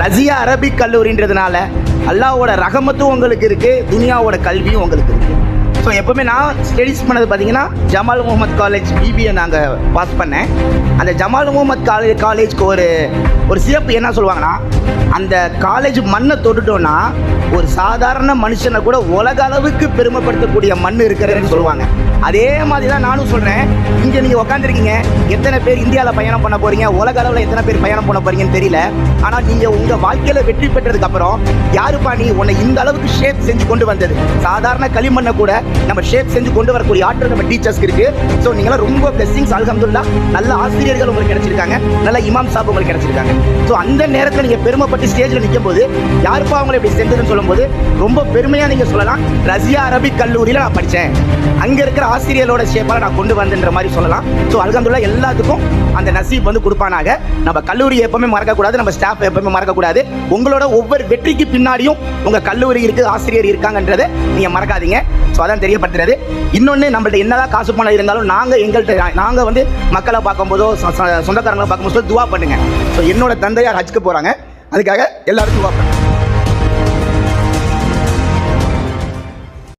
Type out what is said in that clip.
Razia Arabic கல்லூரின்றதுனால அல்லாஹ்வோட ரஹமத்தும் உங்களுக்கு இருக்குது, துனியாவோட கல்வியும் உங்களுக்கு இருக்குது. ஸோ எப்போவுமே நான் ஸ்டடீஸ் பண்ணது பார்த்தீங்கன்னா ஜமால் முகமது காலேஜ் பிபிஏ நாங்கள் பாஸ் பண்ணேன். அந்த ஜமால் முகமது காலேஜ்க்கு ஒரு சிறப்பு என்ன சொல்லுவாங்கன்னா, அந்த காலேஜ் மண்ணை தொட்டுட்டோன்னா ஒரு சாதாரண மனுஷனை கூட உலக அளவுக்கு பெருமைப்படுத்தக்கூடிய மண் இருக்கிறதுன்னு சொல்லுவாங்க. அதே மாதிரி தான் நானும் சொல்கிறேன். இங்கே நீங்கள் உட்காந்துருக்கீங்க, எத்தனை பேர் இந்தியாவில் பயணம் பண்ண போகிறீங்க, உலக அளவில் எத்தனை பேர் பயணம் பண்ண போகிறீங்கன்னு தெரியல. ஆனால் நீங்கள் உங்கள் வாழ்க்கையில் வெற்றி பெற்றதுக்கப்புறம் யாருப்பா நீ உன்னை இந்த அளவுக்கு ஷேப் செஞ்சு கொண்டு வந்தது? சாதாரண களிமண்ணை கூட நம்ம ஷேப் செஞ்சு கொண்டு வரக்கூடிய ஆற்றல் நம்ம டீச்சர்ஸ்க்கு இருக்குது. ஸோ நீங்களாம் ரொம்ப பிளெஸிங்ஸ், அல்ஹம்துலில்லாஹ். நல்ல ஆசிரியர்கள் உங்களுக்கு கிடைச்சிருக்காங்க, நல்ல இமாம் சாப் உங்களுக்கு கிடைச்சிருக்காங்க. ஸோ அந்த நேரத்தில் நீங்கள் பெருமைப்பட்டு ஸ்டேஜில் நிற்கும் போது யாருப்பா அவங்களை இப்படி செஞ்சதுன்னு சொல்லும்போது ரொம்ப பெருமையாக நீங்கள் சொல்லலாம், ரஸியா அரபிக் கல்லூரியில் நான் படித்தேன், அங்கே இருக்கிற ஆசிரியரோட ஷேப்பால் நான் கொண்டு வந்தேன்ற மாதிரி சொல்லலாம். ஸோ அல்ஹம்துலில்லாஹ் எல்லாத்துக்கும் அந்த நசீப் வந்து கொடுப்பானாக. நம்ம கல்லூரி எப்பவுமே மறக்கக்கூடாது, நம்ம ஸ்டாஃப் எப்பவுமே மறக்கக்கூடாது. உங்களோட ஒவ்வொரு வெற்றிக்கு பின்னாடியும் உங்கள் கல்லூரி இருக்குது, ஆசிரியர் இருக்காங்கன்றதை நீங்கள் மறக்காதீங்க. ஸோ அதான் தெரியப்படுத்துறது. இன்னொன்று, நம்மள்ட்ட என்னதான் காசு பணம் இருந்தாலும் நாங்கள் வந்து மக்களை பார்க்கும்போதோ சொந்தக்காரங்களை பார்க்கும்போது துவா பண்ணுங்க. ஸோ என்னோட தந்தையார் ஹஜ்க்கு போகிறாங்க, அதுக்காக எல்லாரும் துவா பண்ணுங்க.